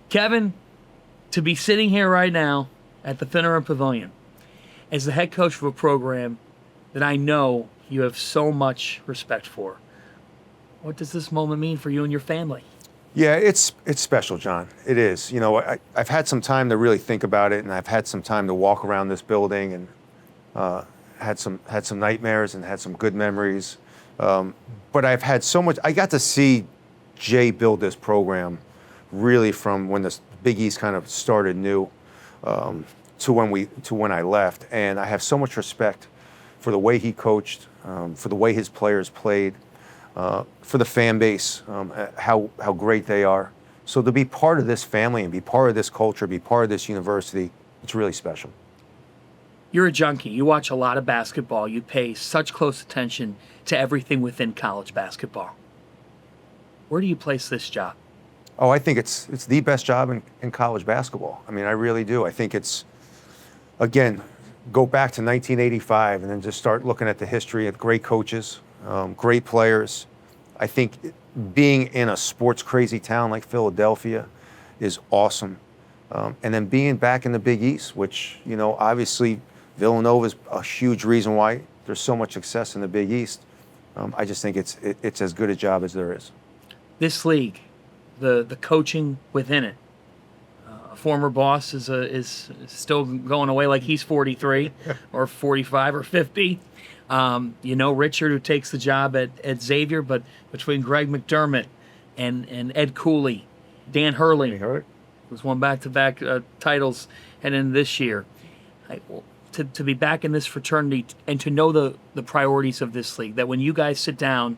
Kevin, to be sitting here right now at the Finneran Pavilion as the head coach of a program that I know you have so much respect for, what does this moment mean for you and your family? Yeah, it's special, John. It is. You know, I've had some time to really think about it, and I've had some time to walk around this building, and had some nightmares and had some good memories. But I've had so much. I got to see Jay build this program, really from when the Big East kind of started new, to when I left, and I have so much respect for the way he coached, for the way his players played. For the fan base, how great they are. So to be part of this family and be part of this culture, be part of this university, it's really special. You're a junkie. You watch a lot of basketball. You pay such close attention to everything within college basketball. Where do you place this job? Oh, I think it's the best job in college basketball. I mean, I really do. I think it's, again, go back to 1985 and then just start looking at the history of great coaches, great players. I think being in a sports crazy town like Philadelphia is awesome. And then being back in the Big East, which, you know, obviously Villanova is a huge reason why there's so much success in the Big East. I just think it's as good a job as there is. This league, the coaching within it. A former boss is still going away like he's 43 or 45 or 50. You know Richard, who takes the job at Xavier, but between Greg McDermott and Ed Cooley, Dan Hurley, who's won back-to-back titles heading into this year, to be back in this fraternity and to know the priorities of this league, that when you guys sit down,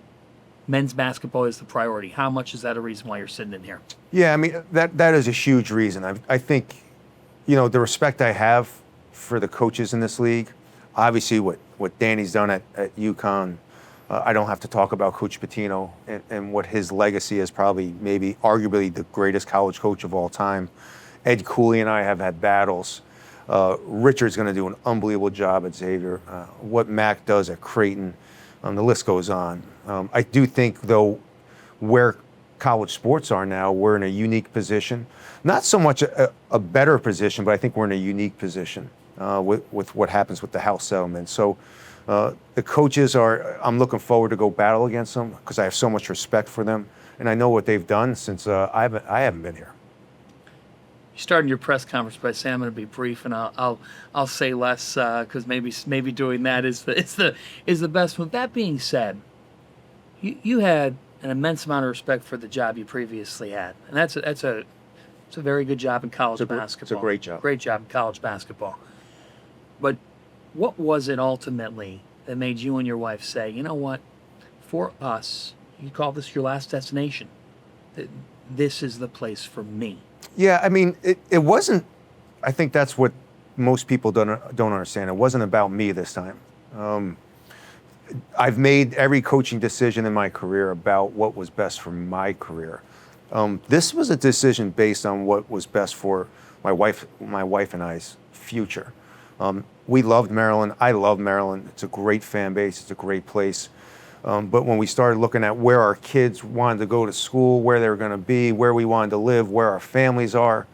men's basketball is the priority. How much is that a reason why you're sitting in here? Yeah, I mean, that is a huge reason. I think, you know, the respect I have for the coaches in this league, obviously what Danny's done at UConn, I don't have to talk about Coach Pitino and what his legacy is, probably maybe arguably the greatest college coach of all time. Ed Cooley and I have had battles. Richard's going to do an unbelievable job at Xavier. What Mac does at Creighton, the list goes on. I do think, though, where college sports are now, we're in a unique position. Not so much a better position, but I think we're in a unique position with what happens with the House settlement. So the coaches I'm looking forward to go battle against them because I have so much respect for them. And I know what they've done since I haven't been here. You started your press conference by saying I'm going to be brief, and I'll say less because maybe doing that is the best move. That being said, you had an immense amount of respect for the job you previously had, and that's a very good job in college basketball. It's a great job. Great job in college basketball. But what was it ultimately that made you and your wife say, you know what, for us, you call this your last destination, this is the place for me? Yeah, I mean, it wasn't. I think that's what most people don't understand. It wasn't about me this time. I've made every coaching decision in my career about what was best for my career. This was a decision based on what was best for my wife and I's future. We loved Maryland. I love Maryland. It's a great fan base. It's a great place. But when we started looking at where our kids wanted to go to school, where they were going to be, where we wanted to live, where our families are,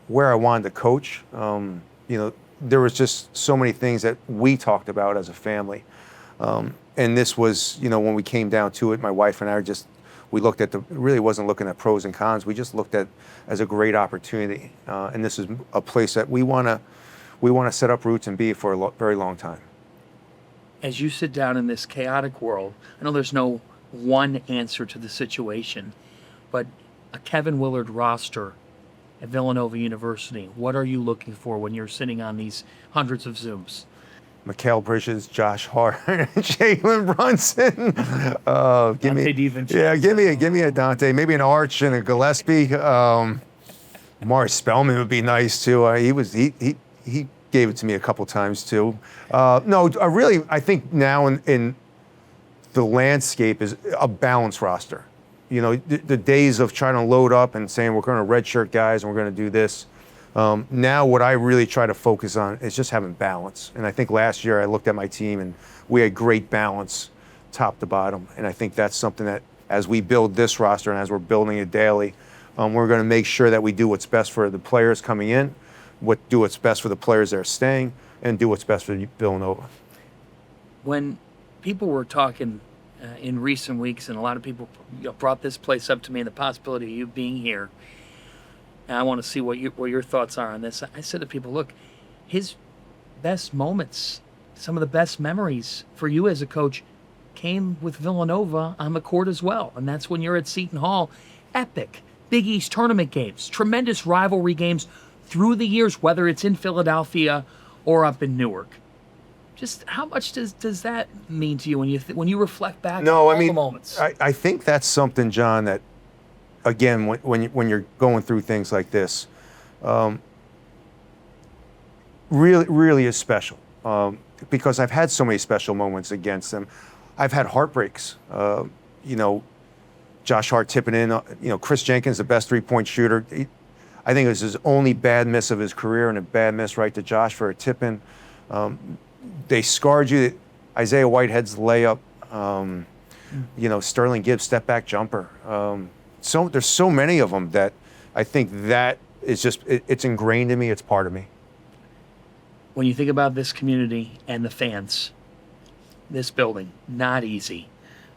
where I wanted to coach, you know, there was just so many things that we talked about as a family. And this was, you know, when we came down to it, my wife and I we looked at really wasn't looking at pros and cons. We just looked at as a great opportunity. And this is a place that we want to set up roots and be for a very long time. As you sit down in this chaotic world, I know there's no one answer to the situation, but a Kevin Willard roster at Villanova University, what are you looking for when you're sitting on these hundreds of Zooms? Mikal Bridges, Josh Hart, Jalen Brunson. Give me a Dante, maybe an Arch and a Gillespie. Mari Spellman would be nice too. He gave it to me a couple times too. Really, I think now in the landscape is a balanced roster. You know, the days of trying to load up and saying we're going to redshirt guys and we're going to do this. Now what I really try to focus on is just having balance. And I think last year I looked at my team and we had great balance top to bottom. And I think that's something that as we build this roster and as we're building it daily, We're going to make sure that we do what's best for the players coming in, do what's best for the players that are staying, and do what's best for Villanova. When people were talking in recent weeks, and a lot of people brought this place up to me and the possibility of you being here, and I want to see what your thoughts are on this. I said to people, look, his best moments, some of the best memories for you as a coach came with Villanova on the court as well. And that's when you're at Seton Hall. Epic Big East tournament games, tremendous rivalry games through the years, whether it's in Philadelphia or up in Newark. Just how much does that mean to you when you reflect back on all the moments? I think that's something, John, that, again, when you're going through things like this, really is special. Because I've had so many special moments against them. I've had heartbreaks. Josh Hart tipping in. Chris Jenkins, the best three-point shooter. I think it was his only bad miss of his career, and a bad miss right to Josh for a tip-in. They scarred you. Isaiah Whitehead's layup. Sterling Gibbs step-back jumper. So there's so many of them that I think that is just it's ingrained in me. It's part of me. When you think about this community and the fans, this building, not easy.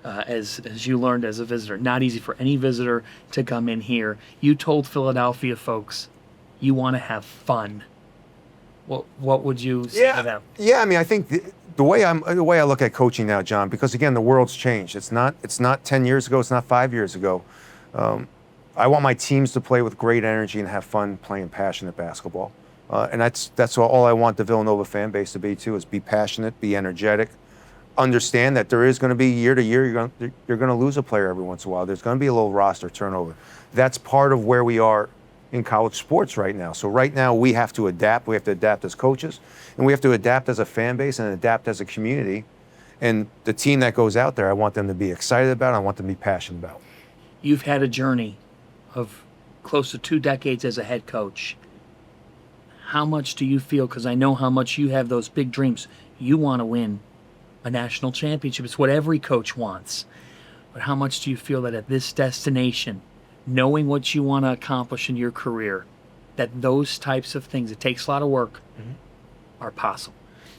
As you learned as a visitor, not easy for any visitor to come in here. You told Philadelphia folks you want to have fun. What would you say to them? Yeah, I mean, I think the way I look at coaching now, John, because again, the world's changed. It's not 10 years ago. It's not 5 years ago. I want my teams to play with great energy and have fun playing passionate basketball. And that's all I want the Villanova fan base to be too, is be passionate, be energetic, understand that there is going to be year to year, you're going to lose a player every once in a while. There's going to be a little roster turnover. That's part of where we are in college sports right now. So right now we have to adapt. We have to adapt as coaches, and we have to adapt as a fan base and adapt as a community. And the team that goes out there, I want them to be excited about. I want them to be passionate about. You've had a journey of close to 2 decades as a head coach. How much do you feel, because I know how much you have those big dreams, you want to win a national championship. It's what every coach wants. But how much do you feel that at this destination, knowing what you want to accomplish in your career, that those types of things, it takes a lot of work, are possible?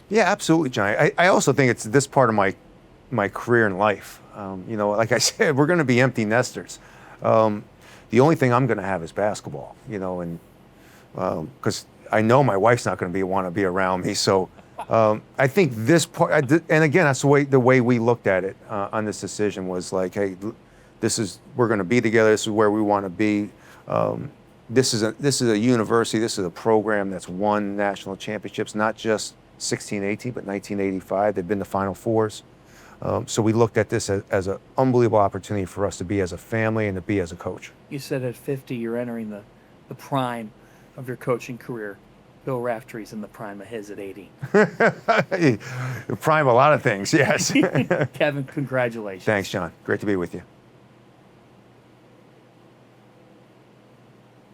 Yeah, absolutely, Johnny. I also think it's this part of my career in life. Like I said, we're going to be empty nesters. The only thing I'm going to have is basketball, and because I know my wife's not going to want to be around me. So I think this part, and again, that's the way we looked at it on this decision, was like, hey, we're going to be together. This is where we want to be. This is a university. This is a program that's won national championships, not just 16, 18, but 1985. They've been to Final Fours. So we looked at this as an unbelievable opportunity for us to be as a family and to be as a coach. You said at 50 you're entering the prime of your coaching career. Bill Raftery's in the prime of his at 80. The prime of a lot of things, yes. Kevin, congratulations. Thanks, John. Great to be with you.